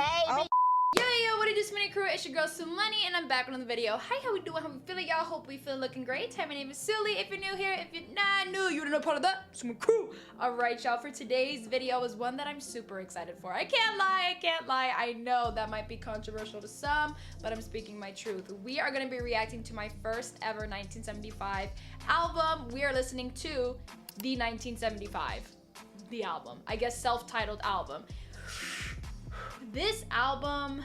baby. Yo, what it do, Sumani crew? It's your girl M.O.N.E.Y, and I'm back with another video. Hi, how we doing? How we feeling, y'all? Hope we feel looking great. Hi, my name is Sully. If you're new here, if you're not new, you're not part of that Sumani crew. All right, y'all. For today's video is one that I'm super excited for. I can't lie. I know that might be controversial to some, but I'm speaking my truth. We are gonna be reacting to my first ever 1975 album. We are listening to the 1975, the album. I guess self-titled album. This album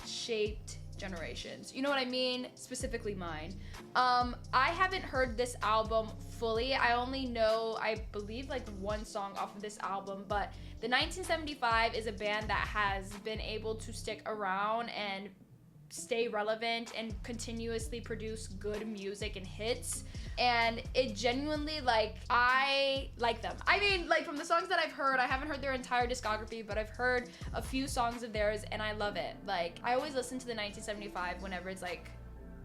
shaped generations. You know what I mean? Specifically mine. I haven't heard this album fully. I only know, I believe, like one song off of this album, but the 1975 is a band that has been able to stick around and stay relevant and continuously produce good music and hits. And it genuinely, like, I like them. I mean, like, from the songs that I've heard, I haven't heard their entire discography, but I've heard a few songs of theirs and I love it. Like, I always listen to the 1975 whenever it's like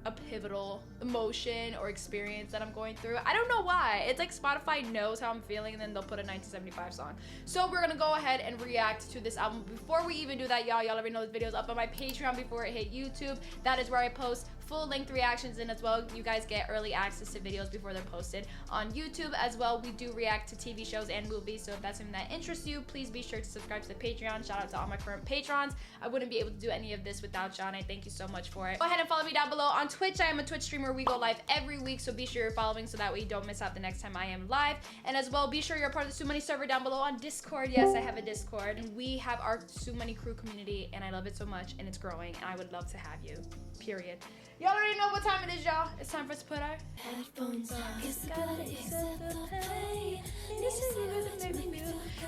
a pivotal emotion or experience that I'm going through. I don't know why. It's like Spotify knows how I'm feeling and then they'll put a 1975 song. So we're gonna go ahead and react to this album. Before we even do that, y'all already know this video's up on my Patreon before it hit YouTube. That is where I post full-length reactions, and as well you guys get early access to videos before they're posted on YouTube. As well, we do react to TV shows and movies, so if that's something that interests you, please be sure to subscribe to the Patreon. Shout out to all my current patrons. I wouldn't be able to do any of this without y'all, and I thank you so much for it. Go ahead and follow me down below on Twitch. I am a Twitch streamer. We go live every week, so be sure you're following so that way you don't miss out the next time I am live. And as well, be sure you're a part of the M.O.N.E.Y server down below on Discord. Yes, I have a Discord, and we have our M.O.N.E.Y crew community, and I love it so much, and it's growing, and I would love to have you, period. Y'all already know what time it is, y'all. It's time for us to put our headphones on.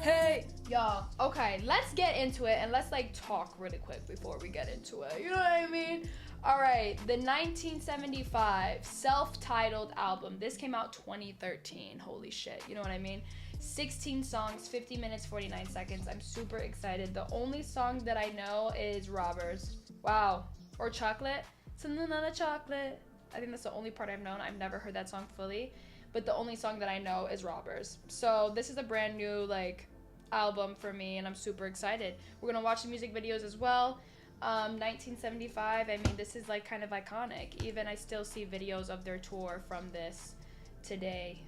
Hey, y'all. Okay, let's get into it, and let's like talk really quick before we get into it. You know what I mean? All right, the 1975 self-titled album. This came out 2013. Holy shit. You know what I mean? 16 songs, 50 minutes, 49 seconds. I'm super excited. The only song that I know is Robbers. Wow. Or Chocolate. Something on a chocolate. I think that's the only part I've known. I've never heard that song fully, but the only song that I know is Robbers. So this is a brand new like album for me, and I'm super excited. We're gonna watch the music videos as well. 1975, I mean, this is like kind of iconic. Even I still see videos of their tour from this today.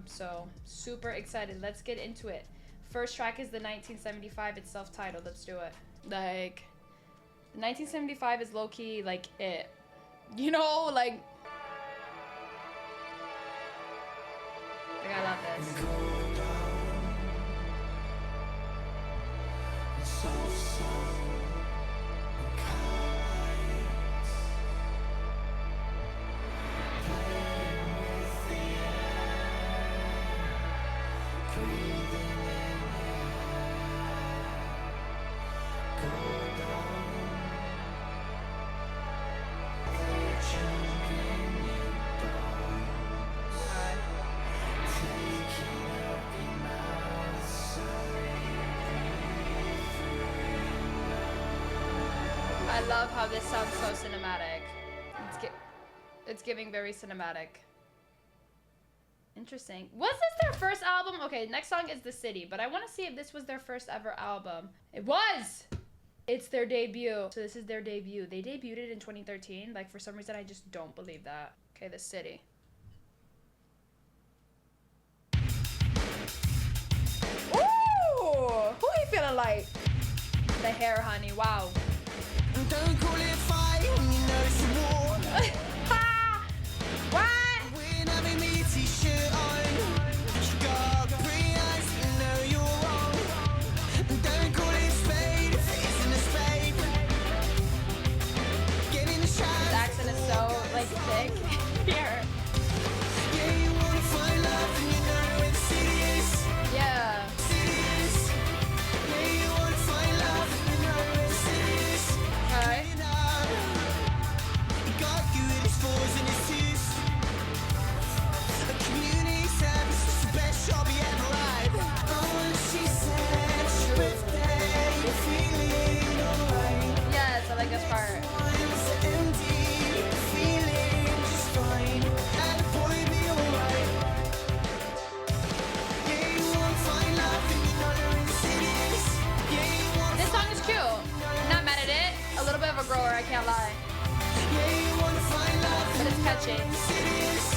So super excited. Let's get into it. First track is the 1975. It's self-titled. Let's do it. Like, 1975 is low-key like it, you know, like I love this. I love how this sounds so cinematic. It's giving very cinematic. Interesting. Was this their first album? Okay, next song is The City, but I want to see if this was their first ever album. It was! It's their debut. So this is their debut. They debuted it in 2013. Like, for some reason, I just don't believe that. Okay, The City. Ooh! Who he feeling like? The hair, honey. Wow. Don't call it fight when you know it's a war. What? When having me t-shirt on, you got pretty eyes, you know you're wrong. Don't call it spade if it isn't a spade. Get in the shower. His accent is so like thick. Here. Yeah, you wanna find love and you know where the city is. Yeah. City is. Yeah, you wanna find love and you know where the city is. Okay. Get it up. I can't lie. Yeah, you wanna find love. But it's catchy. Serious.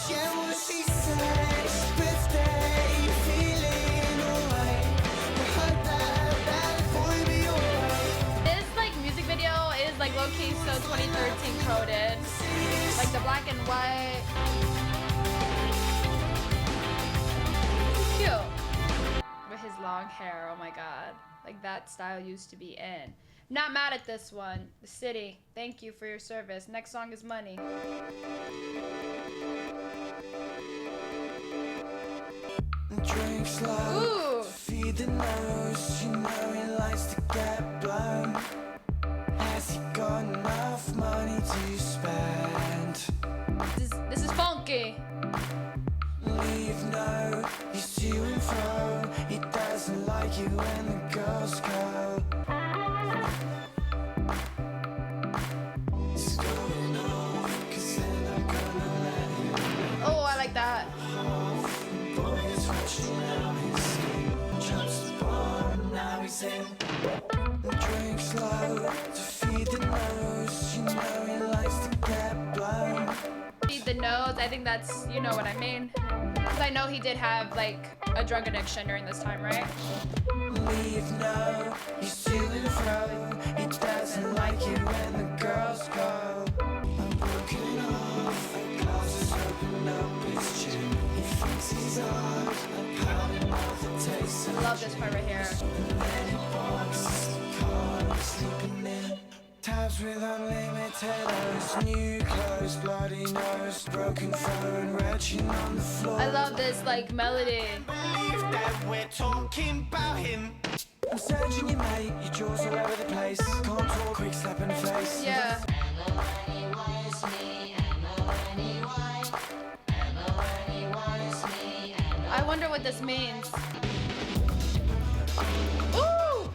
Yeah, what she said. Birthday, feeling alright. You heard that boy be alright. This like music video is like low-key so 2013 coded. Like the black and white. Cute. With his long hair, oh my god. Like that style used to be in. Not mad at this one. The City, thank you for your service. Next song is Money. Drinks low, Ooh. feed the nose. You know he likes to get blown. Has he got enough money to spend? This is funky. Leave no, he's to and fro. He doesn't like you when the girls go. It's going off, 'cause then I'm gonna let him Oh, I like that. off. Boy is rich now, he's skin jumps the bar, and now he's in. Drinks low to feed the nose. You know he likes to get blown. Feed the nose, I think that's, you know what I mean. Because I know he did have like a drug addiction during this time, right? Leave no, he's to and fro. He doesn't like you when the girls go. I'm broken off, a glass is open up his chin. He thinks he's odd, I'm pounding off the taste of I love this part right here. then he barks, the car I'm sleeping in. Tabs with unlimited hours, new clothes, bloody nose, broken phone, retching on the floor. I love this like melody. Believe that we're talking about him. I'm searching your mate, your jaws all over the place. Can't talk, quick slap in the face. Yeah. M.O.N.E.Y is me, M.O.N.E.Y, M.O.N.E.Y is me. I wonder what this means. Ooh!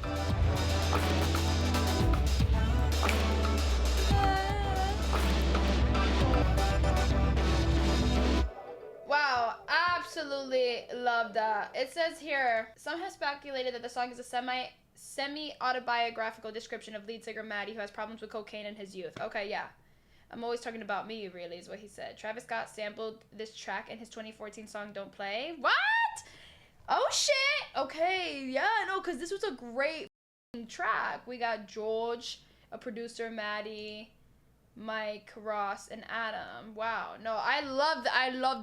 Wow, absolutely love that. It says here, some have speculated that the song is a semi-autobiographical description of lead singer M.O.N.E.Y, who has problems with cocaine in his youth. Okay, yeah. I'm always talking about me, really, is what he said. Travis Scott sampled this track in his 2014 song Don't Play. What? Oh, shit. Okay, yeah, no, because this was a great track. We got George, a producer, Maddie, Mike, Ross, and Adam. Wow. No, I love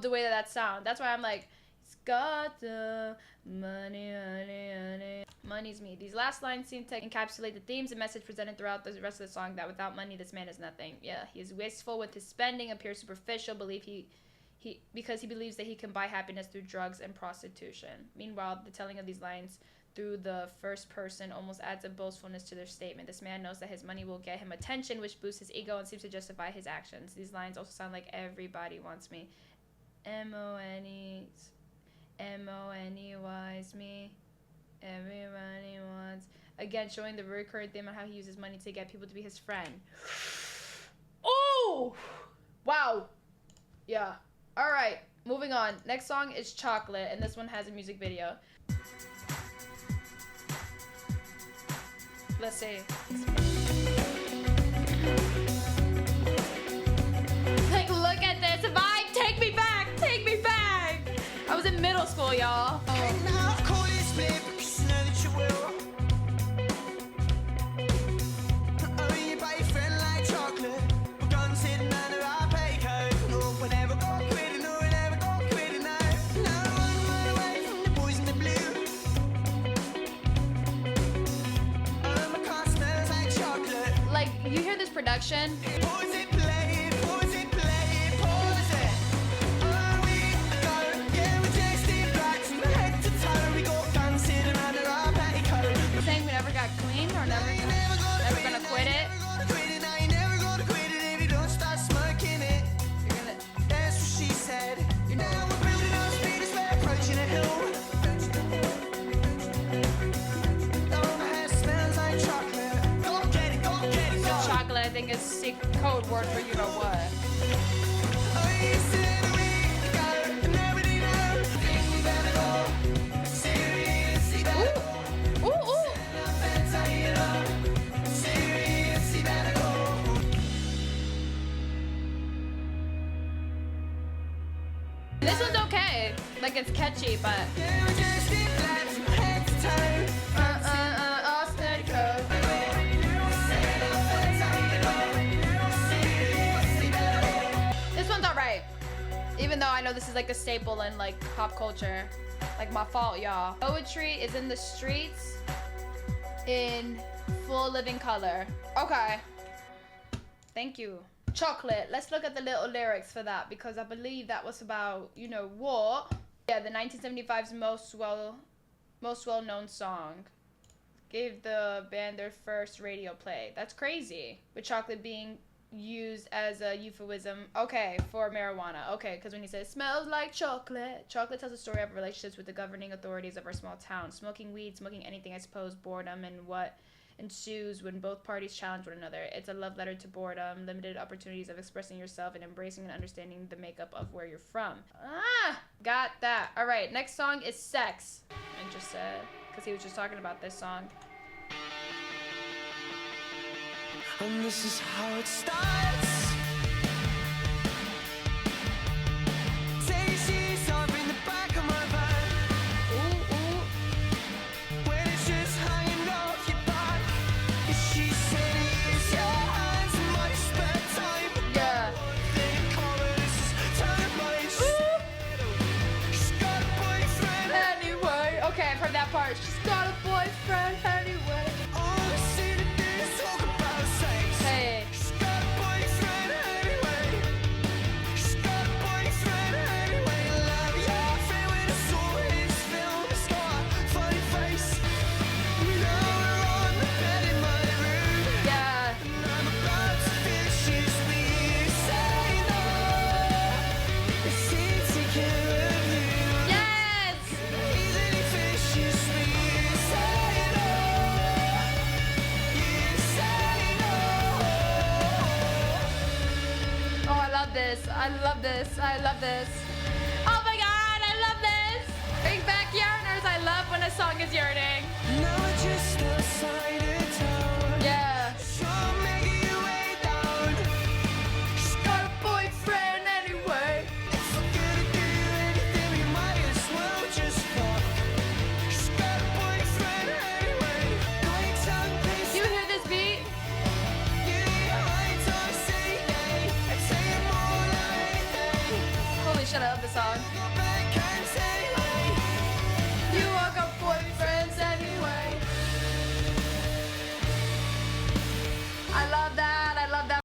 the way that sounds. That's why I'm like, it's got the money, honey, honey. Money's me. These last lines seem to encapsulate the themes and message presented throughout the rest of the song, that without money, this man is nothing. Yeah, he is wasteful with his spending, appears superficial, because he believes that he can buy happiness through drugs and prostitution. Meanwhile, the telling of these lines through the first person almost adds a boastfulness to their statement. This man knows that his money will get him attention, which boosts his ego and seems to justify his actions. These lines also sound like everybody wants me. M.O.N.E.Y's me. Everybody wants. Again, showing the recurrent theme on how he uses money to get people to be his friend. Oh! Wow. Yeah. All right. Moving on. Next song is Chocolate, and this one has a music video. Let's see. Like, look at this vibe. Take me back. Take me back. I was in middle school, y'all. And now I call it split because you know that you will. Oh, you buy your friend like chocolate. We're gonna sit under our pay code. No, we're never gonna quit it. No, we're never gonna quit it. No, no, run away from the boys in the blue. Oh, my car smells like chocolate. Like, you hear this production? Pause it, play it, pause it, play it, pause it. Oh, we go, yeah, we're tasting black from head to toe. We got guns sitting under our petticoat. You're saying we never got clean or never gonna quit it? You're never gonna quit it if you don't start smoking it. You're gonna. That's what she said. Now we're building our speed as we're approaching a hill. Oh, my hair smells like chocolate. Go get it, go get it, go. Chocolate, I think, is sick code word for you know what. Oh, you said we go, and nobody knows. Think we better go. Seriously better go. Ooh, ooh. Seriously better go. Like it's catchy, but this one's alright. Even though I know this is like a staple in like pop culture. Like my fault, y'all. Poetry is in the streets in full living color. Okay. Thank you. Chocolate. Let's look at the little lyrics for that because I believe that was about, you know, what? Yeah, the 1975's most well-known song. Gave the band their first radio play. That's crazy. With chocolate being used as a euphemism, okay, for marijuana. Okay, because when he says smells like chocolate, chocolate tells a story of relationships with the governing authorities of our small town. Smoking weed, smoking anything, I suppose, boredom, and what ensues when both parties challenge one another. It's a love letter to boredom, limited opportunities of expressing yourself, and embracing and understanding the makeup of where you're from. Ah, got that. All right, next song is Sex. Interested, because he was just talking about this song. And this is how it starts. Daisies are in the back of my van. Ooh, ooh. When it's just hanging off your back. She said, use your hands in my spare time. Yeah. They call it, this is dynamite. She's got a boyfriend. Anyway, okay, I've heard that part. She's got a boyfriend anyway. All I see to do is talk about sex. Hey. She's got a boyfriend anyway. She's got a boyfriend anyway. Love your friend when I saw his film. He's got a funny face. Now we're on the bed in my room. Yeah. And I'm about to finish his beer. Say no. It's insecure of you. Yes. Easily finishes me. Say no. You say no. Oh, I love this. I love this. I love this. Oh my god, I love this. Bring back yearners. I love when a song is yearning. Now we're just outside of town. Yeah. So make your way down. She's Got a boyfriend anyway. if we're gonna do anything, we might as well just fuck. She's got a boyfriend anyway. High tongue, please. You hear this beat? High tongue, say yay. I say it more like they. Holy shit, I love this song. Go back and say hey. You all got boyfriends anyway. I love that. I love that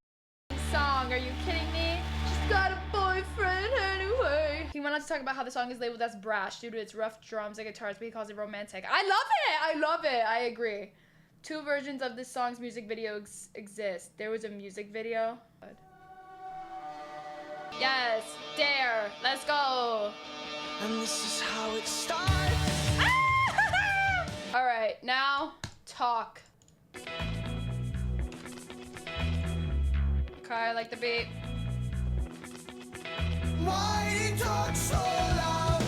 song. Are you kidding me? She's got a boyfriend anyway. He went on to talk about how the song is labeled as brash due to its rough drums and guitars, but he calls it romantic. I love it. I love it. I agree. Two versions of this song's music video exist. There was a music video. Yes, dare. Let's go. And this is how it starts. All right, now talk. Okay, I like the beat. Why do you talk so loud?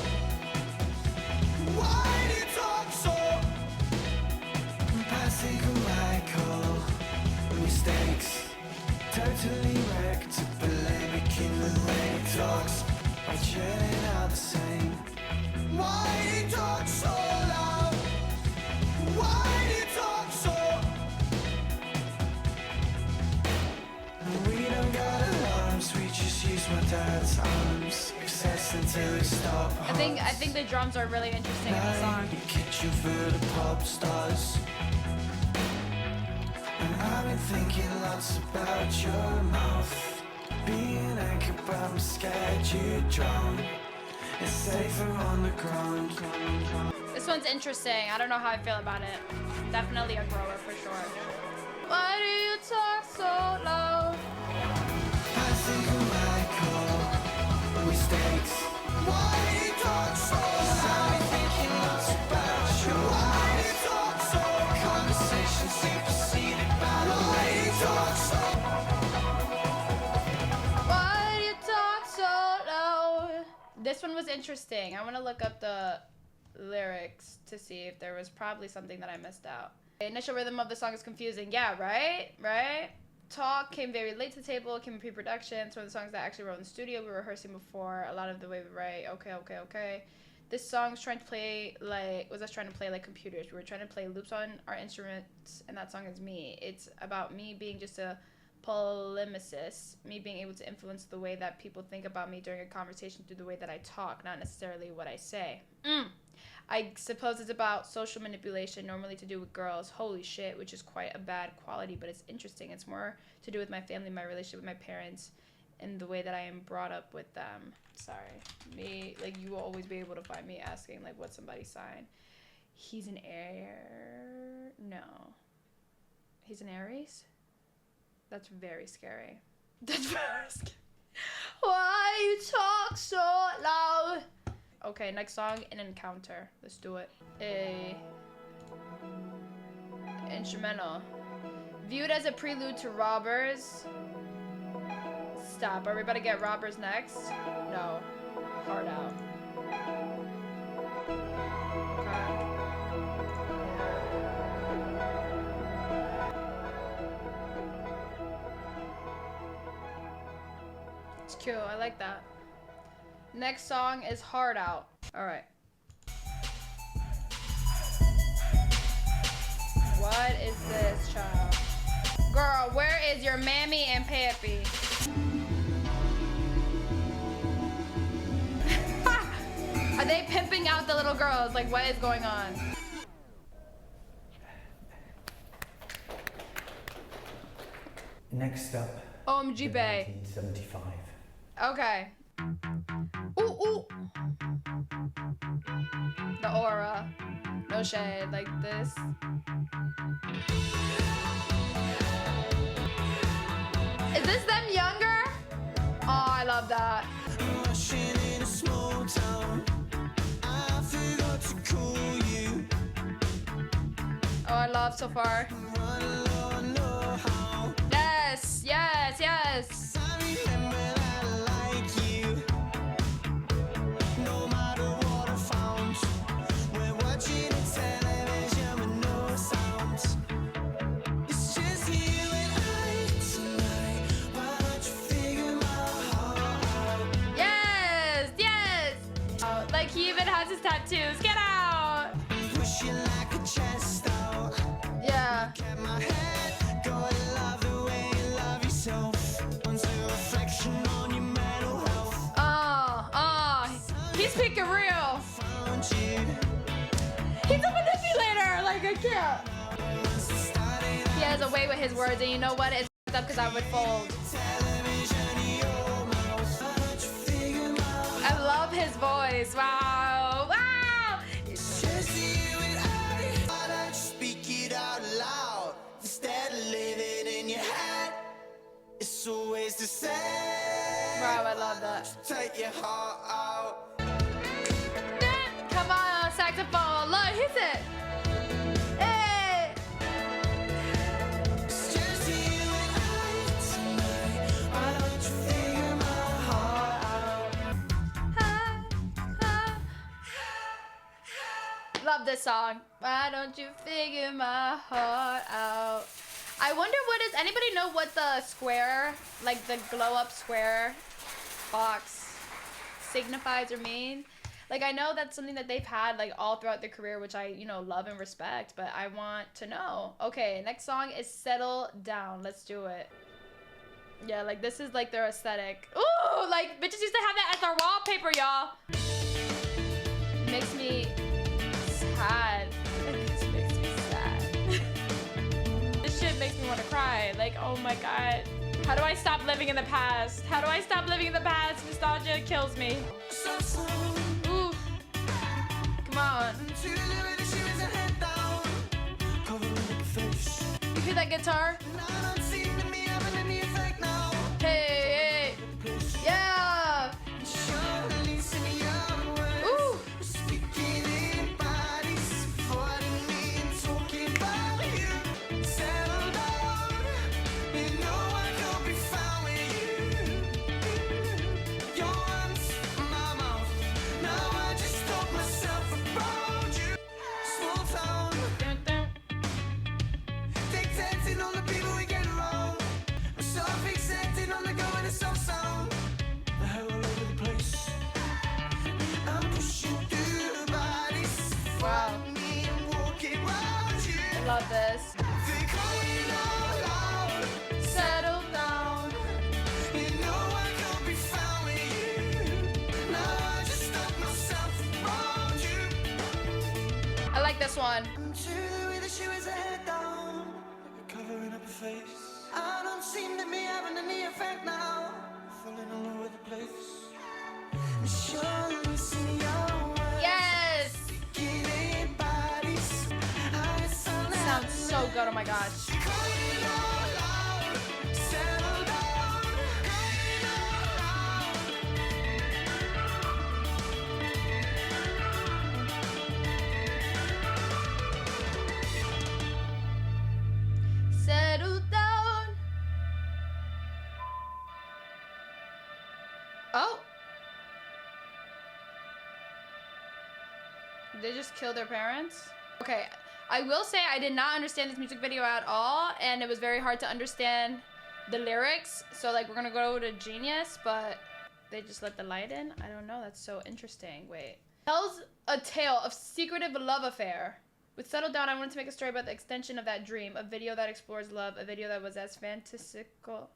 Why do you talk so? Passing a Michael, mistakes, totally wrecked, polemic in the rain talks, by churning out the same. Why do you talk so loud? Why do you talk so? We don't got alarms, we just use my dad's arms, excess until we stop. I think the drums are really interesting in the song. The kitchen for the pop stars. And I've been thinking lots about your mouth. Being anchored, but I'm scared you drown. It's safer on the ground. This one's interesting. I don't know how I feel about it. Definitely a grower for sure. Why do you talk so low? Passing a Michael, mistakes. Why do you talk so loud? I've been thinking lots about you. Why do you talk so? Conversation superseded by the way you talk so. Why do you talk so low? This one was interesting. I want to look up the lyrics to see if there was probably something that I missed out. The initial rhythm of the song is confusing. Yeah, right? Right? Talk came very late to the table, came in pre-production. Some of the songs that I actually wrote in the studio, we were rehearsing before. A lot of the way we write, okay. This song's trying to play like, was us trying to play like computers. We were trying to play loops on our instruments, and that song is me. It's about me being just a polemicist, me being able to influence the way that people think about me during a conversation through the way that I talk, not necessarily what I say. I suppose it's about social manipulation, normally to do with girls. Holy shit, which is quite a bad quality, but it's interesting. It's more to do with my family, my relationship with my parents, and the way that I am brought up with them. Sorry. Me, like, you will always be able to find me asking, like, what's somebody's sign. He's an Aries? No. He's an Aries? That's very scary. That's very scary. Why you talk so loud? Okay, next song, An Encounter. Let's do it. Instrumental. Viewed as a prelude to Robbers. Stop. Are we about to get Robbers next? No. Hard Out. Okay. It's cute. I like that. Next song is Hard Out. Alright. What is this, child? Girl, where is your mammy and pappy? Are they pimping out the little girls? Like, what is going on? Next up, OMG Bay. 1975. Okay. Ooh, ooh. The aura. No shade, like this. Is this them younger? Oh, I love that. Rushing in a small town, I forgot to call you. Oh, I love so far. Run alone, know how. Yes, yes, yes. I remember that I like you. No matter what I found, we're watching a television with no sound. It's just you and I tonight. Why don't you figure my heart out? Yes, yes. Oh, like he even has his tattoos. Get out. Push you like a chest out. Yeah. Get my head, go and love the way you love yourself. One's a reflection on your mental health. He's speaking real. Found you. He's a manipulator. Like, I can't. Once it started, He has a way with his words, and you know what? It's up because I would fold. television in your mouth. Why don't you figure my heart? I love his voice. Wow. Wow. It's just you and I. Why don't you speak it out loud instead of living in your head? It's always the same. Wow, I love that. Take your heart out. Come on, saxophone. Look, hit it. Hey. It's just you and I tonight. Why don't you figure my heart out? Love this song. Why don't you figure my heart out? I wonder does anybody know what the square, like the glow up square box signifies or mean? Like, I know that's something that they've had like all throughout their career, which I, love and respect, but I want to know. Okay, next song is Settle Down. Let's do it. Yeah, like this is like their aesthetic. Ooh, like bitches used to have that as their wallpaper, y'all. Makes me sad. This makes me sad. This shit makes me want to cry. Like, oh my god. How do I stop living in the past? How do I stop living in the past? Nostalgia kills me. Ooh. Come on. You hear that guitar? Hey, hey. Yeah. Ooh. love this. Settle down. I like this one. Covering up her face. I don't seem to be having any effect now. Falling all over the place. Yes! Sounds so good, oh my gosh. Settle down. Oh. They just killed their parents? Okay, I will say I did not understand this music video at all, and it was very hard to understand the lyrics. So like we're gonna go to Genius, but they just let the light in? I don't know, that's so interesting. Wait. Tells a tale of secretive love affair. With Settle Down, I wanted to make a story about the extension of that dream. A video that explores love. A video that was as fantastical.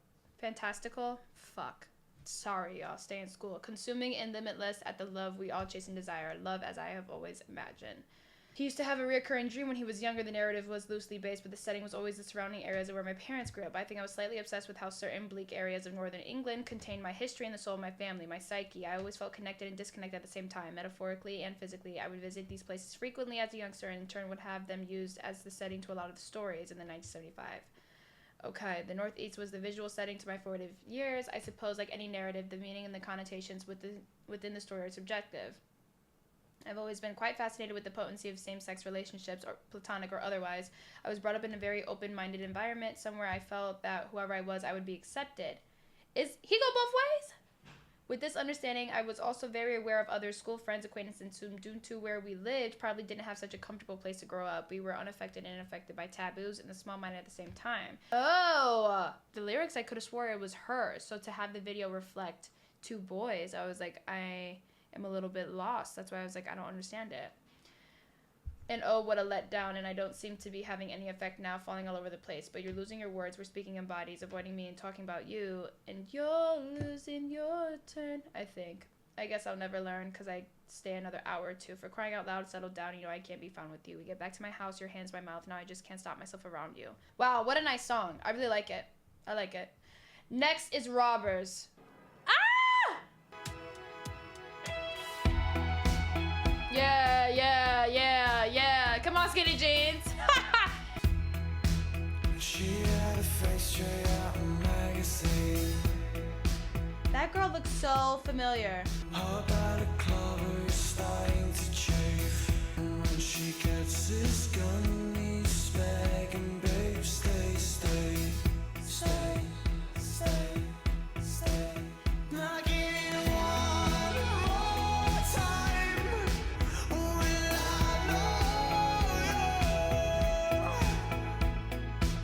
Fuck. Sorry, y'all. Stay in school. Consuming and limitless at the love we all chase and desire. Love as I have always imagined. He used to have a recurring dream when he was younger. The narrative was loosely based, but the setting was always the surrounding areas of where my parents grew up. I think I was slightly obsessed with how certain bleak areas of northern England contained my history and the soul of my family, my psyche. I always felt connected and disconnected at the same time, metaphorically and physically. I would visit these places frequently as a youngster and in turn would have them used as the setting to a lot of the stories in the 1975. Okay, the Northeast was the visual setting to my formative years. I suppose, like any narrative, the meaning and the connotations within the story are subjective. I've always been quite fascinated with the potency of same-sex relationships, or platonic or otherwise. I was brought up in a very open-minded environment, somewhere I felt that whoever I was, I would be accepted. Is he go both ways? With this understanding, I was also very aware of other school friends, acquaintances who, due to where we lived, probably didn't have such a comfortable place to grow up. We were unaffected and affected by taboos and the small-minded at the same time. Oh! The lyrics, I could have swore it was her. So to have the video reflect two boys, I was like, I am a little bit lost. That's why I was like, I don't understand it. And oh, what a letdown, and I don't seem to be having any effect now, falling all over the place. But you're losing your words, we're speaking in bodies, avoiding me and talking about you, and you're losing your turn, I think. I guess I'll never learn, because I stay another hour or two. For crying out loud, settle down, you know I can't be found with you. We get back to my house, your hands my mouth, now I just can't stop myself around you. Wow, what a nice song. I really like it. I like it. Next is Robbers. Yeah, yeah, yeah, yeah. Come on, skinny jeans. She had a face straight out of a magazine. That girl looks so familiar. How about a clover is starting to chafe? And when she gets this gun, he's begging, babe, stay, stay, stay, stay, stay. Now give it one more time. Will I know you?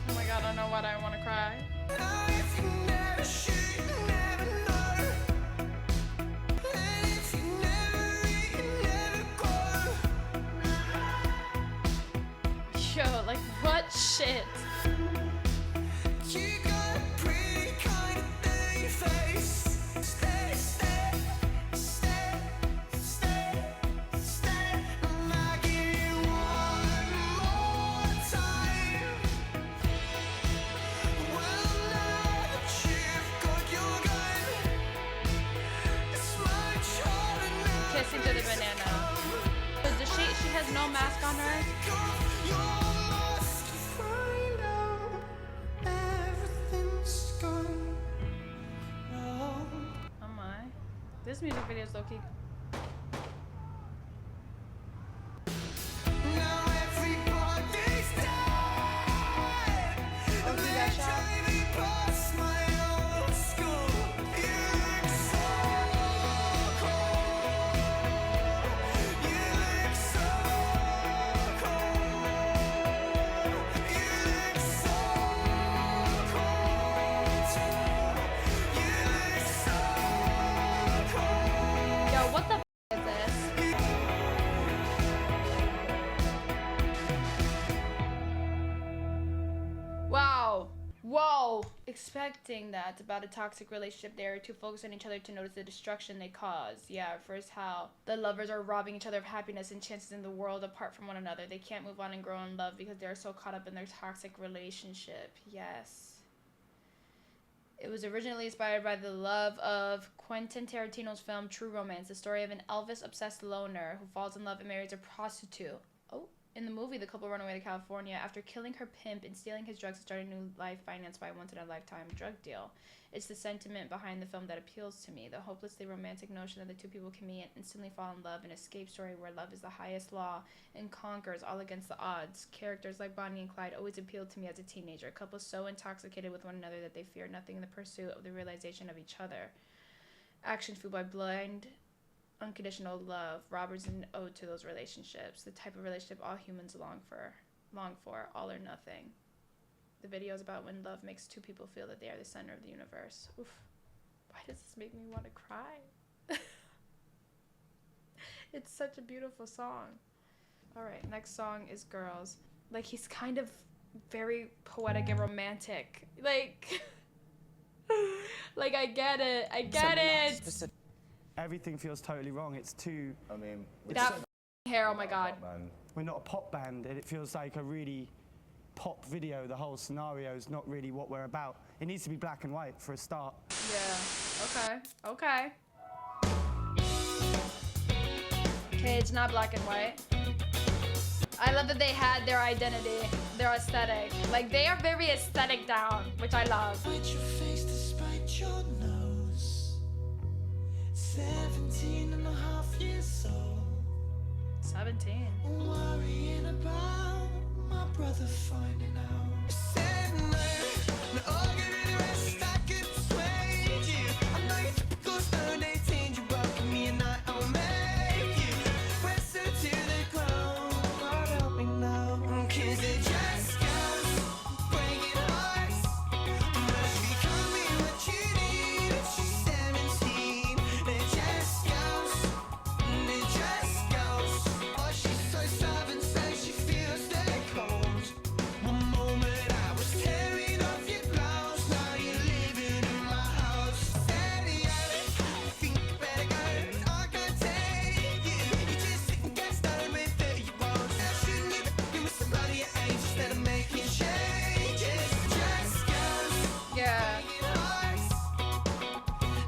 Oh my god, I don't know what I want to cry. Now if you never shoot, you never know. And if you never eat, you never grow. Yo, like what shit? You got a pretty kind of dirty face. Stay, stay, stay, stay, stay. And I give you one more time. Well, now that you've got your gun, it's much harder now. Kissing to the banana. Does she has no mask on her? Take off your mask to find out everything's gone wrong. Oh my. This music video is low-key. Now everybody's dead. Oh, he got shot? Driving past my old school. You look so cold. You look so cold. You look so cold. You look so cold. Yo, what whoa. Expecting that about a toxic relationship, they are too focused on each other to notice the destruction they cause. Yeah, first how the lovers are robbing each other of happiness and chances in the world apart from one another. They can't move on and grow in love because they are so caught up in their toxic relationship. Yes. It was originally inspired by the love of Quentin Tarantino's film True Romance, the story of an Elvis-obsessed loner who falls in love and marries a prostitute. Oh. In the movie, the couple run away to California after killing her pimp and stealing his drugs and starting a new life financed by a once-in-a-lifetime drug deal. It's the sentiment behind the film that appeals to me, the hopelessly romantic notion that the two people can meet and instantly fall in love, an escape story where love is the highest law and conquers all against the odds. Characters like Bonnie and Clyde always appealed to me as a teenager, couples so intoxicated with one another that they fear nothing in the pursuit of the realization of each other. Action fueled by blind unconditional love. Robert's an ode to those relationships, the type of relationship all humans long for, all or nothing. The video is about when love makes two people feel that they are the center of the universe. Oof. Why does this make me want to cry? It's such a beautiful song. All right, next song is Girls. Like, he's kind of very poetic and romantic. Like, like I get it. Everything feels totally wrong. It's too... I mean... That hair, oh my god. We're not a pop band, and it feels like a really pop video. The whole scenario is not really what we're about. It needs to be black and white for a start. Yeah, okay. Okay, it's not black and white. I love that they had their identity, their aesthetic. Like, they are very aesthetic down, which I love. Despite your face, despite your nose. 17 and a half years old. 17. Worrying about my brother finding out. Said no, no, I'll give you the rest. I could persuade you. I'm not your typical stone 18. You welcome me and I'll make you. Wrestle to the ground. God help me now. 'Cause it just goes breaking hearts. But she can't be what you need if she's 17. It just goes. It just goes. Oh, she's so stubborn, says she feels that cold. One moment I was tearing off your clothes, now you're living in my house. Steady at it, I think you better go. I can't take you. You just sit and get started with 30 year-olds. Now shouldn't you be with somebody your age instead of making changes? Just goes. Yeah. Hearts.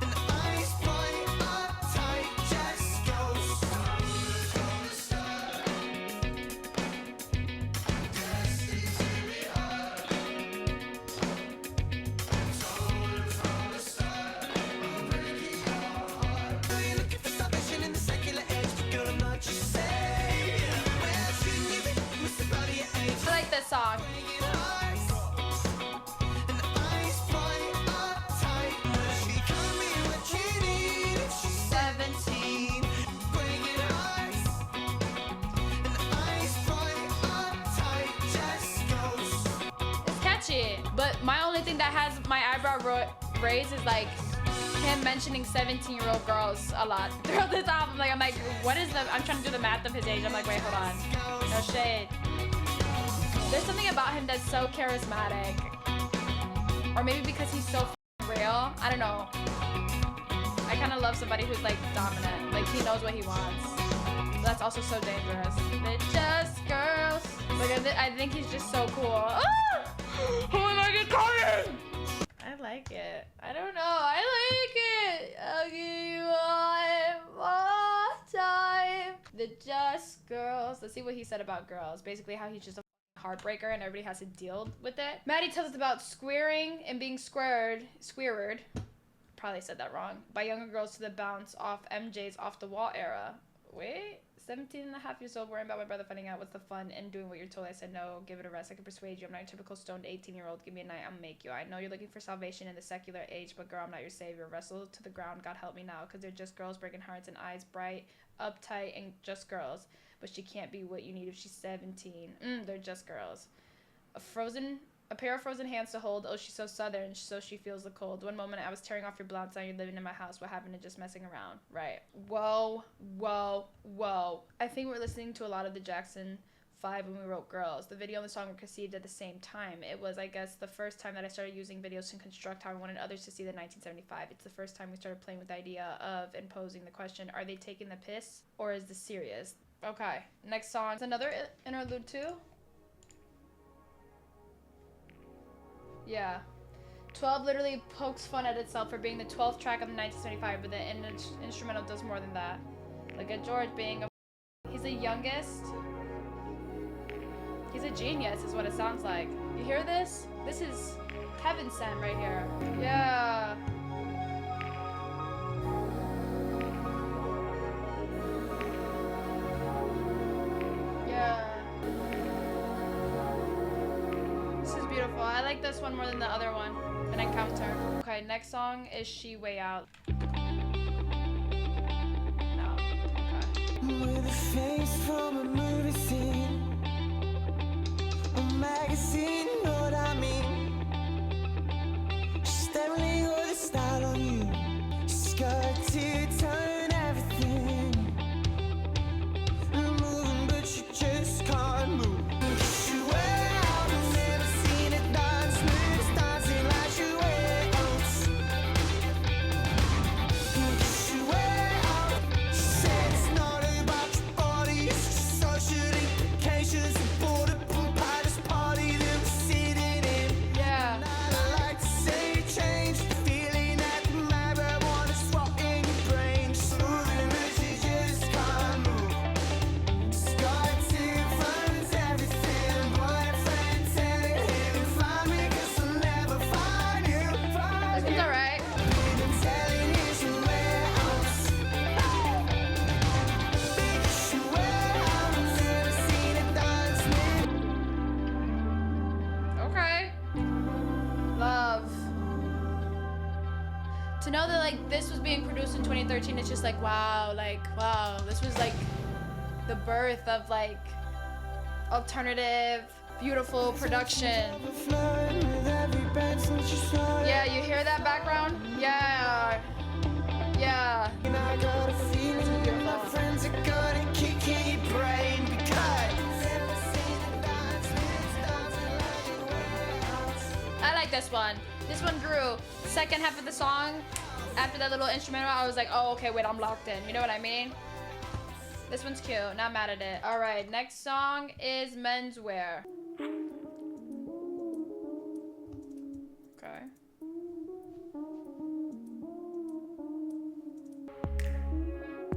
And the eyes point up tight, just goes. Are you looking for salvation in the secular age? But girl, I'm not your savior. Well, shouldn't you be with somebody your age? I like this song. Breaking hearts. And the eyes point up tight. Will she come be what you need if she's 17? Breaking hearts. And the eyes point up tight. Just goes. It's catchy, but my only thing that has my eyebrow raised is like him mentioning 17-year-old girls a lot throughout this album. Like, I'm like, what is the? I'm trying to do the math of his age. I'm like, wait, hold on, no shade. There's something about him that's so charismatic, or maybe because he's so real. I don't know. I kind of love somebody who's like dominant, like he knows what he wants. But that's also so dangerous. They're just girls. Like I think he's just so cool. Ah! Oh my god, it's coming! I like it. I don't know. I like it. I'll give you one more time. The just girls. Let's see what he said about girls. Basically, how he's just a heartbreaker and everybody has to deal with it. Maddie tells us about squaring and being squared. Probably said that wrong. By younger girls to the bounce off MJ's off the wall era. Wait. 17 and a half years old, worrying about my brother finding out what's the fun in doing what you're told. I said, no, give it a rest. I can persuade you. I'm not your typical stoned 18-year-old. Give me a night, I'll make you. I know you're looking for salvation in the secular age, but girl, I'm not your savior. Wrestle to the ground, God help me now, because they're just girls breaking hearts and eyes bright, uptight, and just girls. But she can't be what you need if she's 17. They're just girls. A pair of frozen hands to hold. Oh, she's so southern, so she feels the cold. One moment I was tearing off your blouse, now you're living in my house. What happened to just messing around? Right. Whoa, whoa, whoa. I think we're listening to a lot of the Jackson 5 when we wrote Girls. The video and the song were conceived at the same time. It was, I guess, the first time that I started using videos to construct how I wanted others to see the 1975. It's the first time we started playing with the idea of and posing the question, are they taking the piss or is this serious? Okay, next song. It's another interlude too. Yeah. 12 literally pokes fun at itself for being the 12th track of the 1975, but the instrumental does more than that. Look at George being he's the youngest. He's a genius is what it sounds like. You hear this? This is heaven sent right here. Yeah. Yeah. This is beautiful. I like this one more than the other one. An encounter. Okay, next song is She Way Out. No. Okay. With a face from a movie scene, a magazine, know what I mean? She's definitely got the style on you. She's got to turn everything. Moving, but she just can't move. She way out, I've never seen it dance. Moves dancing like she way out. She way out. She said it's not about your body, it's just social implications. Border by this party that we're sitting in. Yeah. I like to say change, feeling that the marijuana swap in your brain. Just moving, but she just can't move. She's got to find everything. Boyfriend telling him, find me 'cause I'll never find you. This one's alright. Been telling you she way out. She way out. Never seen it dance. Okay. Love. To know that like this was being produced in 2013, it's just like wow, this was like the birth of like alternative, beautiful production. Flirting with every bed since she saw it. Yeah, you hear that background? Yeah. Yeah. And I got a feeling that my friends are gonna kick in your brain because I like this one. This one grew. Second half of the song, after that little instrumental, I was like, oh, okay, wait, I'm locked in. You know what I mean? This one's cute. Not mad at it. All right, next song is Menswear. Okay.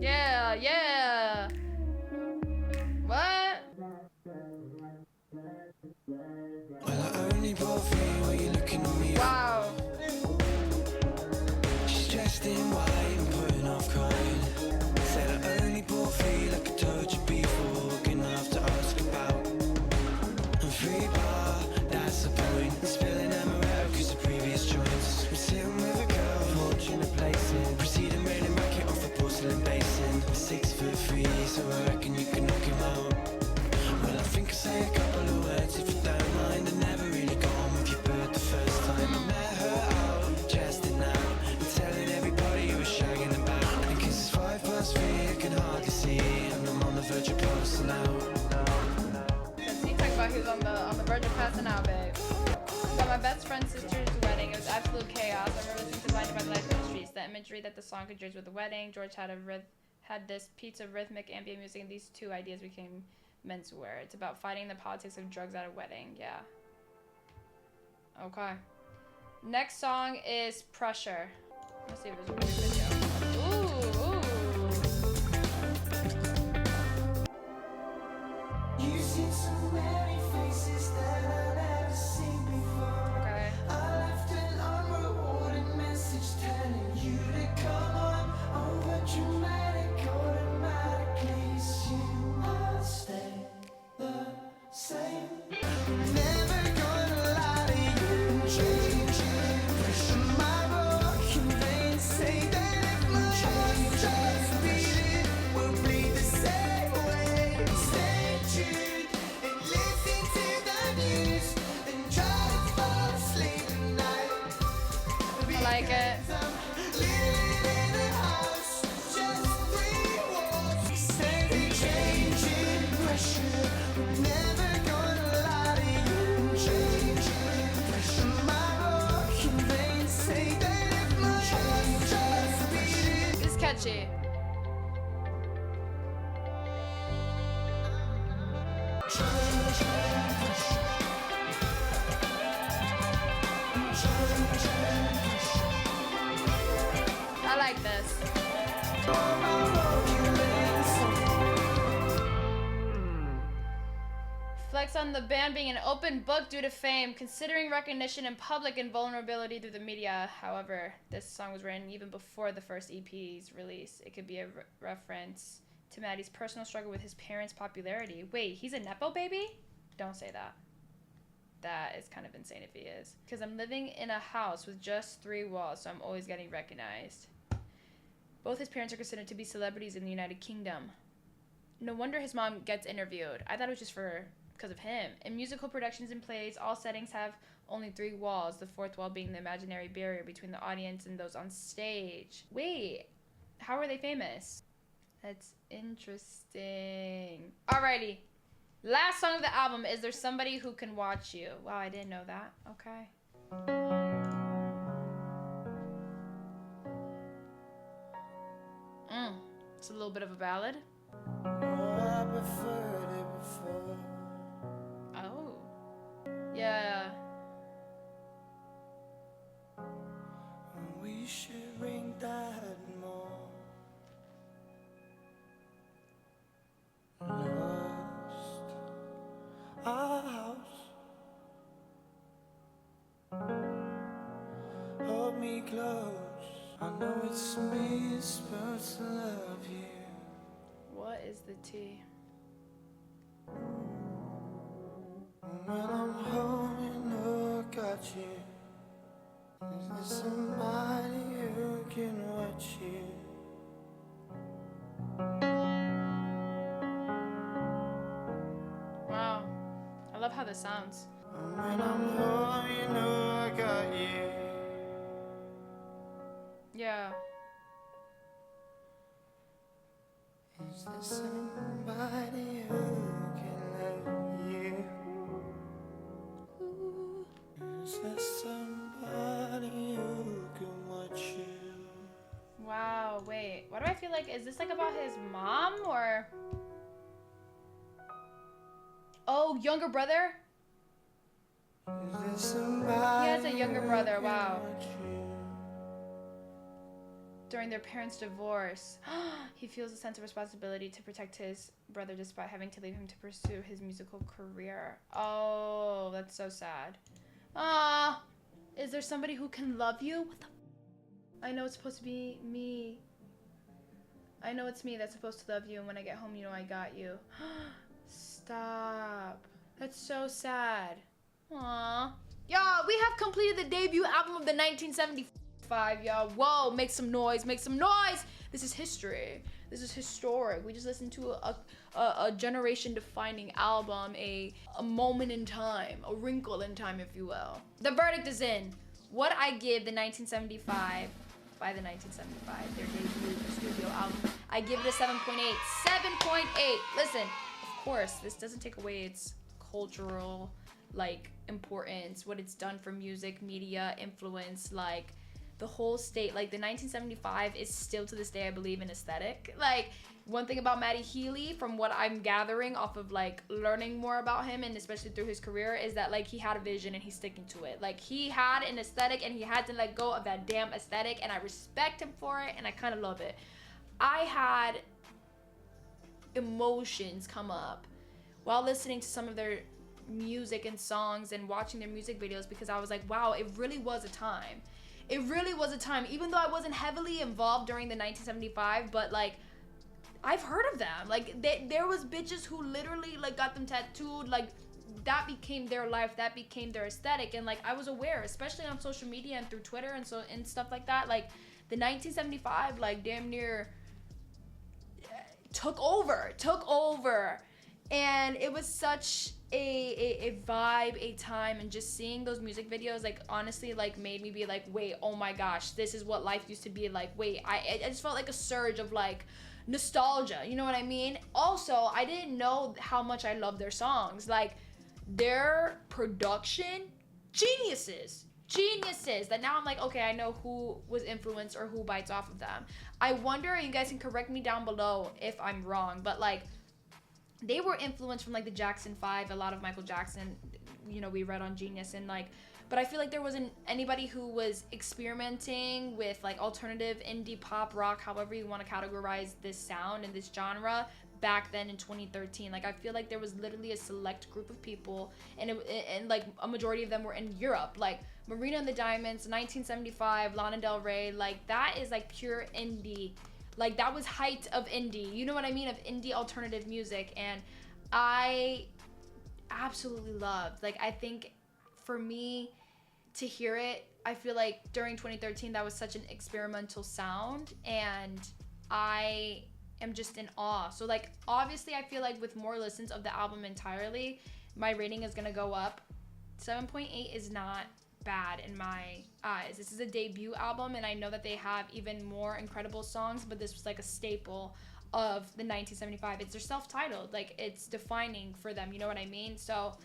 Yeah, yeah. What? well, I only bought for you when you're looking at me. Wow. She's dressed in white and putting off crying. Said I only bought for you like I told you before. Gonna have to ask about a free bar, that's the point. Spilling amaretto 'cause the previous joints. I'm sitting with a girl, fortune a place in. Proceeding raining racket off a porcelain basin. 6'3", so I reckon you can knock him out. Well, I think I'll say a couple of words if you don't mind. I never really got on with your bird the first time. I met her out, jesting out, and telling everybody you were shagging about. And 'cause it's 3:05, I can hardly see, and I'm on the verge of passing out. He talking about he was on the verge of passing out, babe. Got my best friend's sister's wedding. It was absolute chaos. I remember listening to Blinded by the Lights in the streets. The imagery that the song conjures with the wedding. George had this piece of rhythmic ambient music, and these two ideas became Menswear. It's about fighting the politics of drugs at a wedding. Yeah. Okay. Next song is Pressure. Let's see if there's a music video. Ooh. You've seen so many faces that I've never seen before. Okay. I left an unrewarded message telling you to come on over dramatic, automatically assume I'll stay the same. Never gonna lie to you, change you. Push my broken veins, say that if my heart starts beating, we'll bleed the same way. Stay tuned and listen to the news and try to fall asleep at night. I like it. I'm living in a house, just 3 walls. Say the changing pressure. catchy. I like this. Flex on the band being an open book due to fame, considering recognition in public and vulnerability through the media. However, this song was written even before the first EP's release. It could be a reference to Maddie's personal struggle with his parents' popularity. Wait, he's a Nepo baby? Don't say that. That is kind of insane if he is. Because I'm living in a house with just 3 walls, so I'm always getting recognized. Both his parents are considered to be celebrities in the United Kingdom. No wonder his mom gets interviewed. I thought it was just because of him. In musical productions and plays, all settings have only 3 walls, the 4th wall being the imaginary barrier between the audience and those on stage. Wait, how are they famous? That's interesting. Alrighty. Last song of the album is There's Somebody Who Can Watch You. Wow, I didn't know that. Okay. It's a little bit of a ballad. Oh. Yeah. We should ring that more. Lost our house. Hold me close. I know it's me supposed to love you. What is the T? When I'm home, you know I got you. Is there somebody who can watch you? Wow. I love how this sounds. When I'm home, you know I got you. Yeah. Is there somebody who can love you? Is there somebody who can watch you? Wow, wait. Why do I feel like, is this like about his mom or? Oh, younger brother? Is there somebody He has a younger brother, who can wow. watch you? During their parents' divorce, he feels a sense of responsibility to protect his brother despite having to leave him to pursue his musical career. Oh, that's so sad. Ah, is there somebody who can love you? What the? I know it's supposed to be me. I know it's me that's supposed to love you, and when I get home, you know I got you. Stop. That's so sad. Aw. Y'all, we have completed the debut album of the 1975, y'all. Whoa, make some noise, make some noise. This is history. This is historic. We just listened to a generation-defining album, a moment in time, a wrinkle in time, if you will. The verdict is in. What I give the 1975, by the 1975, their debut studio album, I give it a 7.8. 7.8. Listen, of course, this doesn't take away its cultural, like, importance, what it's done for music, media, influence, like, the whole state. Like, the 1975 is still to this day, I believe, an aesthetic. Like, one thing about Matty Healy, from what I'm gathering off of, like, learning more about him, and especially through his career, is that, like, he had a vision and he's sticking to it. Like, he had an aesthetic and he had to let go of that damn aesthetic, and I respect him for it, and I kind of love it. I had emotions come up while listening to some of their music and songs and watching their music videos, because I was like, wow, it really was a time. It really was a time, even though I wasn't heavily involved during the 1975, but, like, I've heard of them. Like, there was bitches who literally, like, got them tattooed. Like, that became their life. That became their aesthetic. And, like, I was aware, especially on social media and through Twitter and stuff like that. Like, the 1975, like, damn near took over. And it was such a vibe, a time, and just seeing those music videos, like, honestly, like, made me be like, wait, oh my gosh, this is what life used to be like. Wait, I just felt like a surge of, like, nostalgia, you know what I mean? Also, I didn't know how much I love their songs. Like, their production, geniuses. geniuses that now I'm like, okay, I know who was influenced or who bites off of them. I wonder, you guys can correct me down below if I'm wrong, but like they were influenced from like the Jackson 5, a lot of Michael Jackson, you know, we read on Genius, and like, but I feel like there wasn't anybody who was experimenting with like alternative indie pop rock, however you want to categorize this sound and this genre back then in 2013. Like I feel like there was literally a select group of people, and like a majority of them were in Europe, like Marina and the Diamonds, 1975, Lana Del Rey. Like that is like pure indie. Like that was height of indie, you know what I mean, of indie alternative music, and I absolutely loved. Like I think for me to hear it, I feel like during 2013 that was such an experimental sound, and I am just in awe. So like obviously I feel like with more listens of the album entirely, my rating is gonna go up. 7.8 is not bad in my eyes. This is a debut album, and I know that they have even more incredible songs, but this was like a staple of the 1975. It's their self-titled, like it's defining for them, you know what I mean? So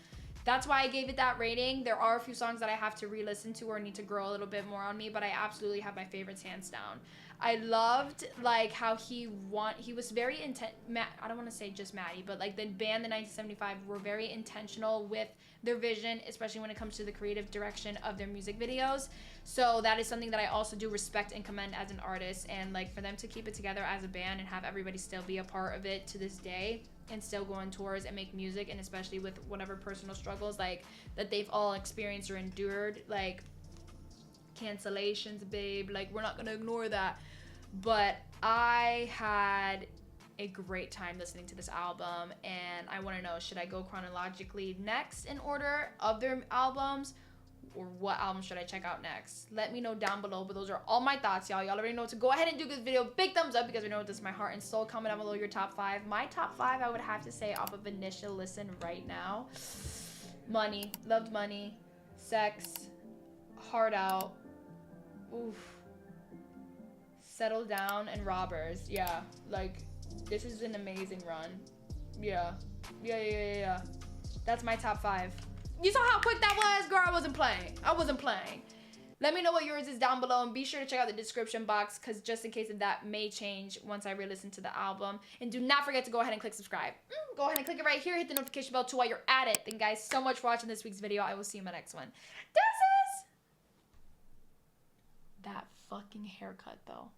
that's why I gave it that rating. There are a few songs that I have to re-listen to or need to grow a little bit more on me, but I absolutely have my favorites hands down. I loved like how he was very I don't want to say just Maddie, but like the band, the 1975, were very intentional with their vision, especially when it comes to the creative direction of their music videos. So that is something that I also do respect and commend as an artist, and like for them to keep it together as a band and have everybody still be a part of it to this day and still go on tours and make music, and especially with whatever personal struggles like that they've all experienced or endured, like cancellations, babe, like we're not gonna ignore that. But I had a great time listening to this album, and I want to know, should I go chronologically next in order of their albums, or what album should I check out next? Let me know down below. But those are all my thoughts, y'all. Y'all already know to go ahead and do this video big thumbs up, because we know this is my heart and soul. Comment down below your top 5. My top 5, I would have to say off of initial listen right now: Money, loved Money, Sex, Hard Out, oof, Settle Down, and Robbers. Yeah, like this is an amazing run. Yeah. That's my top 5. You saw how quick that was? Girl, I wasn't playing. Let me know what yours is down below, and be sure to check out the description box, because just in case that may change once I re-listen to the album. And do not forget to go ahead and click subscribe. Go ahead and click it right here. Hit the notification bell too while you're at it. Thank you guys so much for watching this week's video. I will see you in my next one. Deuces! That fucking haircut though.